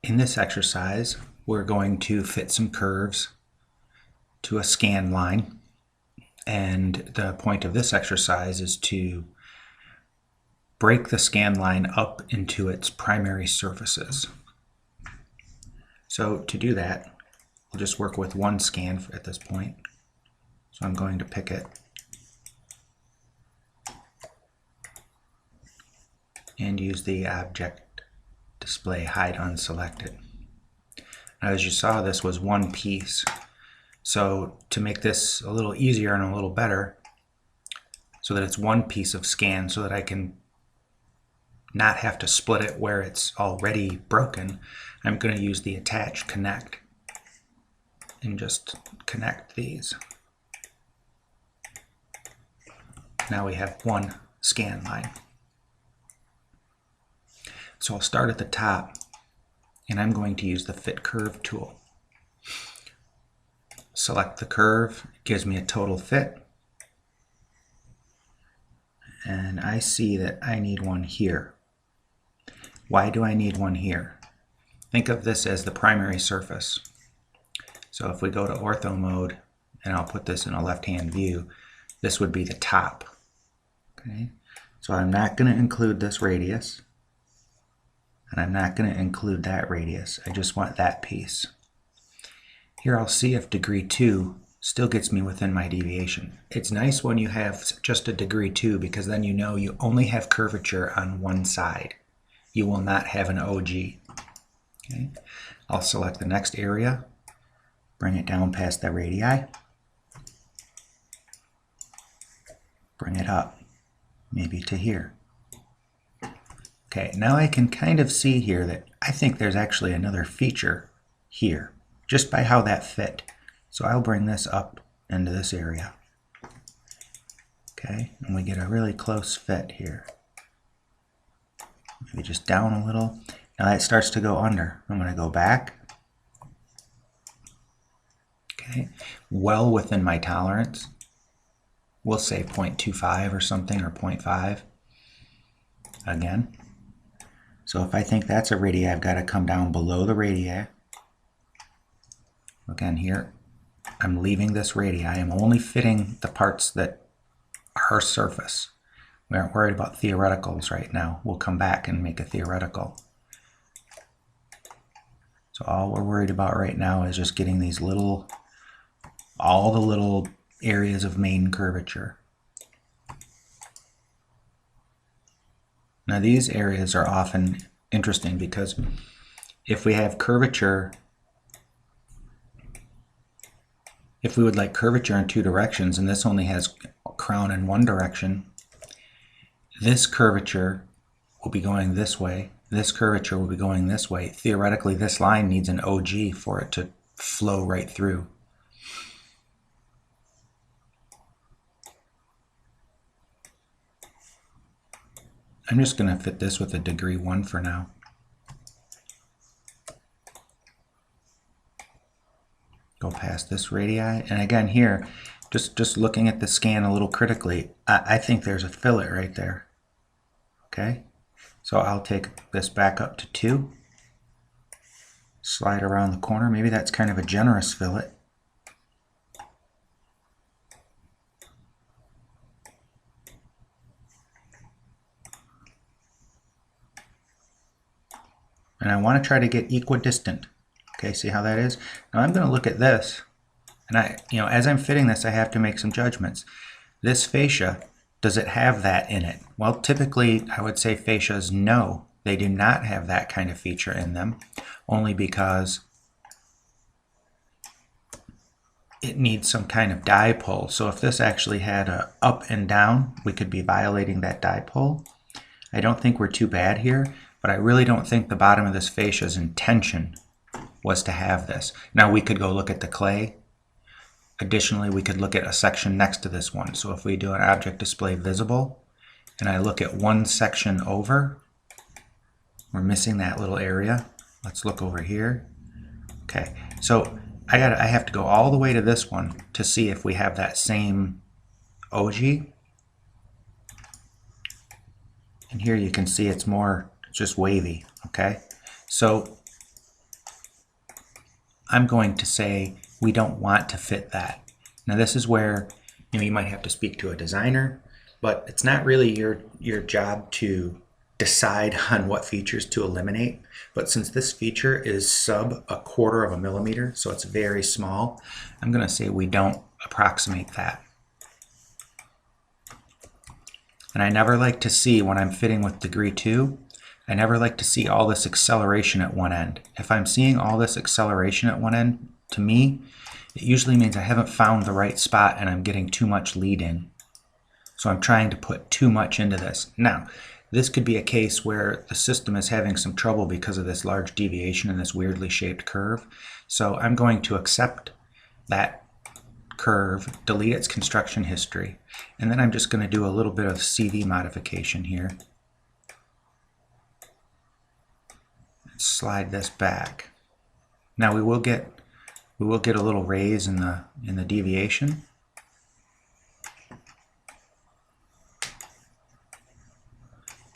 In this exercise, we're going to fit some curves to a scan line, and the point of this exercise is to break the scan line up into its primary surfaces. So to do that, we'll just work with one scan at this point. So I'm going to pick it and use the object display hide unselected. Now, as you saw, this was one piece. So to make this a little easier and a little better, so that it's one piece of scan, so that I can not have to split it where it's already broken, I'm going to use the attach connect and just connect these. Now we have one scan line. So I'll start at the top, and I'm going to use the Fit Curve tool. Select the curve, it gives me a total fit, and I see that I need one here. Why do I need one here? Think of this as the primary surface. So if we go to ortho mode, and I'll put this in a left-hand view, this would be the top. Okay, so I'm not going to include this radius, and I'm not going to include that radius. I just want that piece. Here I'll see if degree 2 still gets me within my deviation. It's nice when you have just a degree 2, because then you know you only have curvature on one side. You will not have an OG. Okay. I'll select the next area, bring it down past the radii, bring it up, maybe to here. Okay, now I can kind of see here that I think there's actually another feature here, just by how that fit. So I'll bring this up into this area. Okay, and we get a really close fit here. Maybe just down a little. Now that starts to go under. I'm going to go back. Okay, well within my tolerance. We'll say 0.25 or something, or 0.5. Again. So if I think that's a radii, I've got to come down below the radii. Again, here, I'm leaving this radii. I'm only fitting the parts that are surface. We aren't worried about theoreticals right now. We'll come back and make a theoretical. So all we're worried about right now is just getting these little, all the little areas of main curvature. Now these areas are often interesting because if we have curvature, if we would like curvature in two directions, and this only has crown in one direction, this curvature will be going this way, this curvature will be going this way. Theoretically, this line needs an OG for it to flow right through. I'm just going to fit this with a degree 1 for now. Go past this radii, and again here, just looking at the scan a little critically, I think there's a fillet right there. Okay, so I'll take this back up to 2, slide around the corner. Maybe that's kind of a generous fillet. And I want to try to get equidistant. Okay, see how that is? Now I'm going to look at this, and as I'm fitting this, I have to make some judgments. This fascia, does it have that in it? Well, typically I would say fascias, no, they do not have that kind of feature in them, only because it needs some kind of dipole. So if this actually had a up and down, we could be violating that dipole. I don't think we're too bad here, but I really don't think the bottom of this fascia's intention was to have this. Now we could go look at the clay. Additionally, we could look at a section next to this one. So if we do an object display visible, and I look at one section over, we're missing that little area. Let's look over here. Okay, so I have to go all the way to this one to see if we have that same OG. And here you can see it's just wavy, okay? So I'm going to say we don't want to fit that. Now this is where you might have to speak to a designer, but it's not really your job to decide on what features to eliminate. But since this feature is sub 1/4 millimeter, so it's very small, I'm going to say we don't approximate that. And I never like to see, when I'm fitting with degree 2, I never like to see all this acceleration at one end. If I'm seeing all this acceleration at one end, to me, it usually means I haven't found the right spot and I'm getting too much lead in. So I'm trying to put too much into this. Now, this could be a case where the system is having some trouble because of this large deviation in this weirdly shaped curve. So I'm going to accept that curve, delete its construction history, and then I'm just going to do a little bit of CV modification here. Slide this back. Now we will get a little raise in the deviation.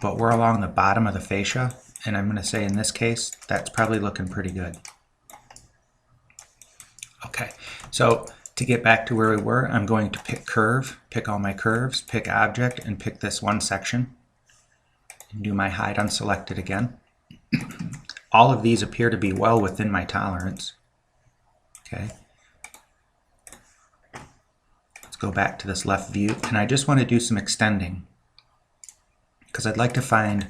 But we're along the bottom of the fascia, and I'm going to say in this case that's probably looking pretty good. Okay, so to get back to where we were, I'm going to pick curve, pick all my curves, pick object, and pick this one section, and do my hide unselected again. All of these appear to be well within my tolerance. Okay. Let's go back to this left view, and I just want to do some extending because I'd like to find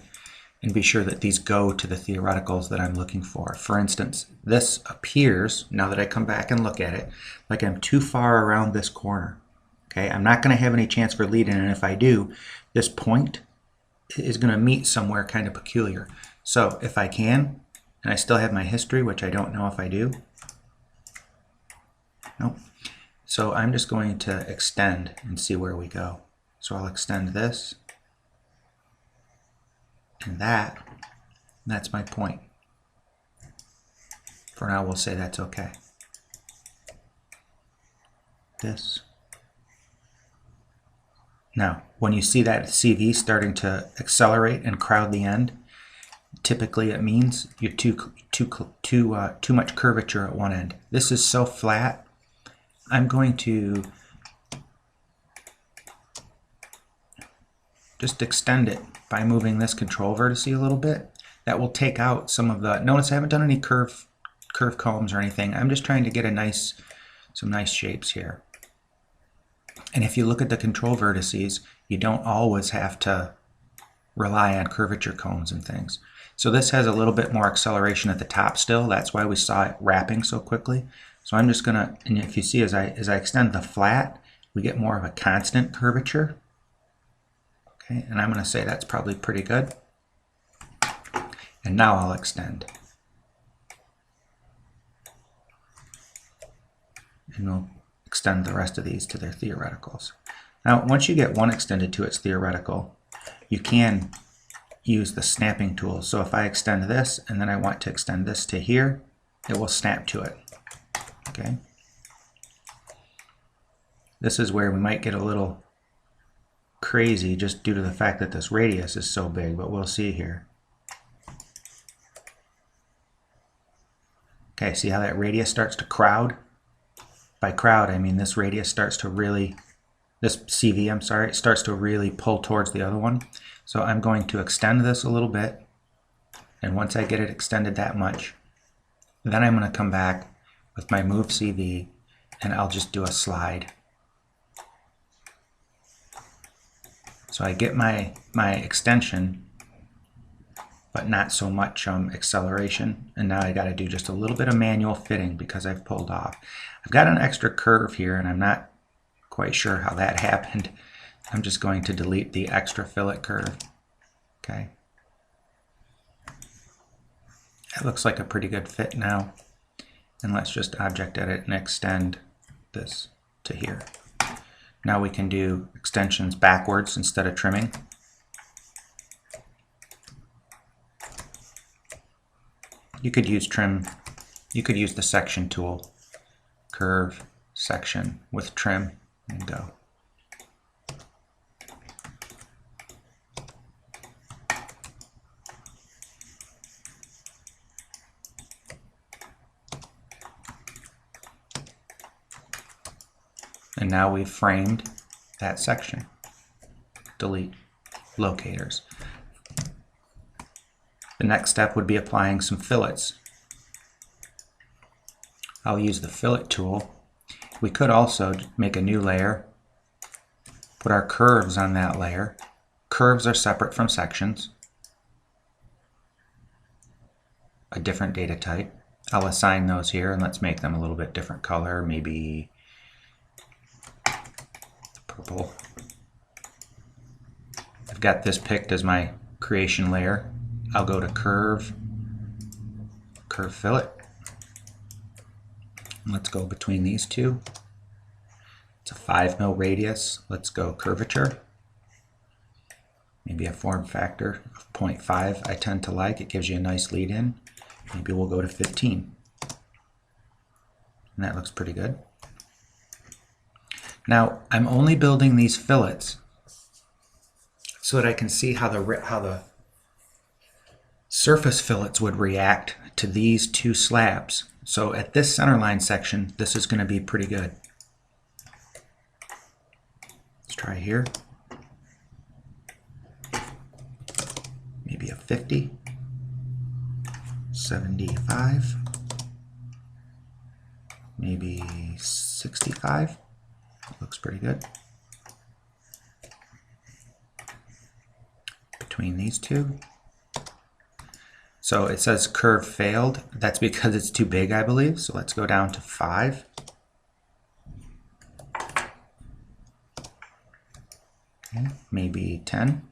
and be sure that these go to the theoreticals that I'm looking for. For instance, this appears, now that I come back and look at it, like I'm too far around this corner. Okay, I'm not going to have any chance for lead in, and if I do, this point is going to meet somewhere kind of peculiar. So if I can, and I still have my history, which I don't know if I do. Nope. So I'm just going to extend and see where we go. So I'll extend this and that's my point. For now, we'll say that's okay. This. Now, when you see that CV starting to accelerate and crowd the end, typically it means you're too much curvature at one end. This is so flat, I'm going to just extend it by moving this control vertex a little bit. That will take out some of the, notice I haven't done any curve combs or anything. I'm just trying to get some nice shapes here. And if you look at the control vertices, you don't always have to rely on curvature combs and things. So this has a little bit more acceleration at the top still. That's why we saw it wrapping so quickly. So I'm just gonna, and if you see as I extend the flat, we get more of a constant curvature. Okay, and I'm gonna say that's probably pretty good. And now I'll extend. And we'll extend the rest of these to their theoreticals. Now, once you get one extended to its theoretical, you can use the snapping tool. So if I extend this and then I want to extend this to here, it will snap to it. Okay. This is where we might get a little crazy just due to the fact that this radius is so big, but we'll see here. Okay, see how that radius starts to crowd? By crowd, I mean this radius starts to really, this CV, I'm sorry, it starts to really pull towards the other one. So I'm going to extend this a little bit, and once I get it extended that much, then I'm going to come back with my move CV and I'll just do a slide. So I get my extension, but not so much acceleration. And now I got to do just a little bit of manual fitting because I've pulled off. I've got an extra curve here and I'm not quite sure how that happened. I'm just going to delete the extra fillet curve. Okay. It looks like a pretty good fit now. And let's just object edit and extend this to here. Now we can do extensions backwards instead of trimming. You could use trim, you could use the section tool, curve, section with trim, and go. And now we've framed that section. Delete locators. The next step would be applying some fillets. I'll use the fillet tool. We could also make a new layer, put our curves on that layer. Curves are separate from sections. A different data type. I'll assign those here, and let's make them a little bit different color, maybe purple. I've got this picked as my creation layer. I'll go to curve, curve fillet. Let's go between these two. It's a 5 mil radius. Let's go curvature. Maybe a form factor of 0.5 I tend to like. It gives you a nice lead in. Maybe we'll go to 15. And that looks pretty good. Now, I'm only building these fillets so that I can see how the surface fillets would react to these two slabs. So at this centerline section, this is going to be pretty good. Let's try here. Maybe a 50, 75, maybe 65. Looks pretty good. Between these two. So it says curve failed. That's because it's too big, I believe. So let's go down to 5. Okay, maybe 10.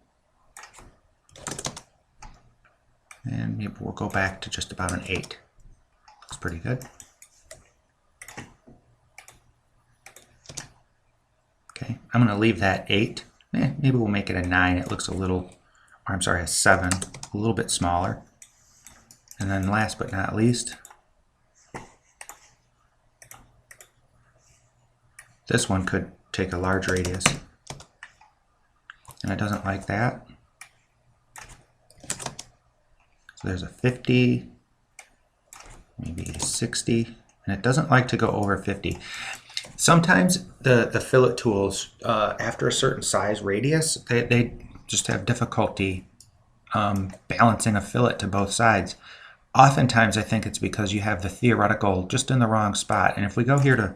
And maybe we'll go back to just about an 8. Looks pretty good. Okay, I'm going to leave that 8. Maybe we'll make it a 9. It looks a little, or I'm sorry, a 7, a little bit smaller. And then last but not least, this one could take a large radius. And it doesn't like that. So there's a 50, maybe 60, and it doesn't like to go over 50. Sometimes the fillet tools, after a certain size radius, they just have difficulty balancing a fillet to both sides. Oftentimes I think it's because you have the theoretical just in the wrong spot. And if we go here to,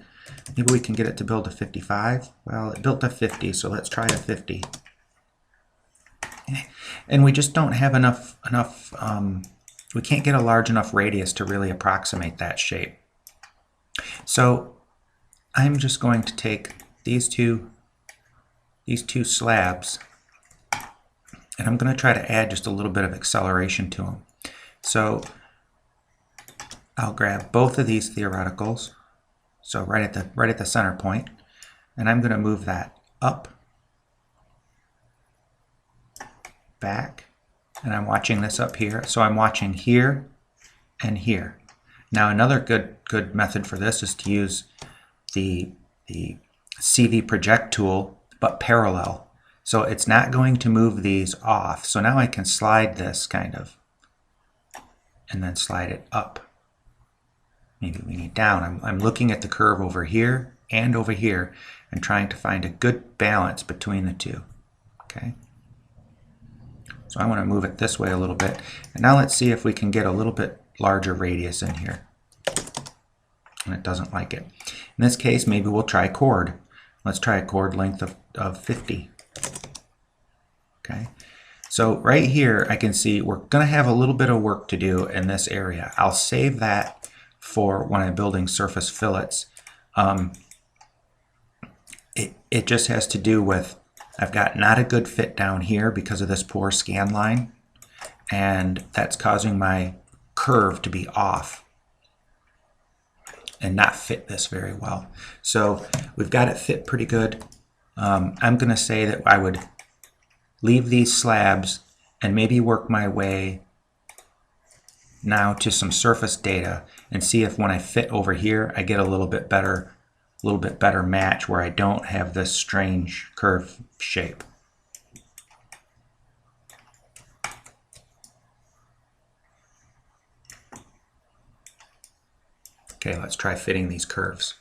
maybe we can get it to build to 55. Well, it built to 50, so let's try a 50. And we just don't have enough we can't get a large enough radius to really approximate that shape. So I'm just going to take these two slabs, and I'm going to try to add just a little bit of acceleration to them. So I'll grab both of these theoreticals, so right at the center point, and I'm going to move that up, back, and I'm watching this up here. So I'm watching here and here. Now another good method for this is to use the CV project tool, but parallel. So it's not going to move these off. So now I can slide this kind of, and then slide it up. Maybe we need down. I'm looking at the curve over here and over here and trying to find a good balance between the two. Okay. So I want to move it this way a little bit. And now let's see if we can get a little bit larger radius in here. And it doesn't like it. In this case, maybe we'll try chord. Let's try a chord length of 50. Okay. So right here, I can see we're going to have a little bit of work to do in this area. I'll save that for when I'm building surface fillets. It just has to do with, I've got not a good fit down here because of this poor scan line, and that's causing my curve to be off and not fit this very well. So we've got it fit pretty good. I'm going to say that I would leave these slabs and maybe work my way now to some surface data and see if when I fit over here I get a little bit better match where I don't have this strange curve shape. Okay, let's try fitting these curves.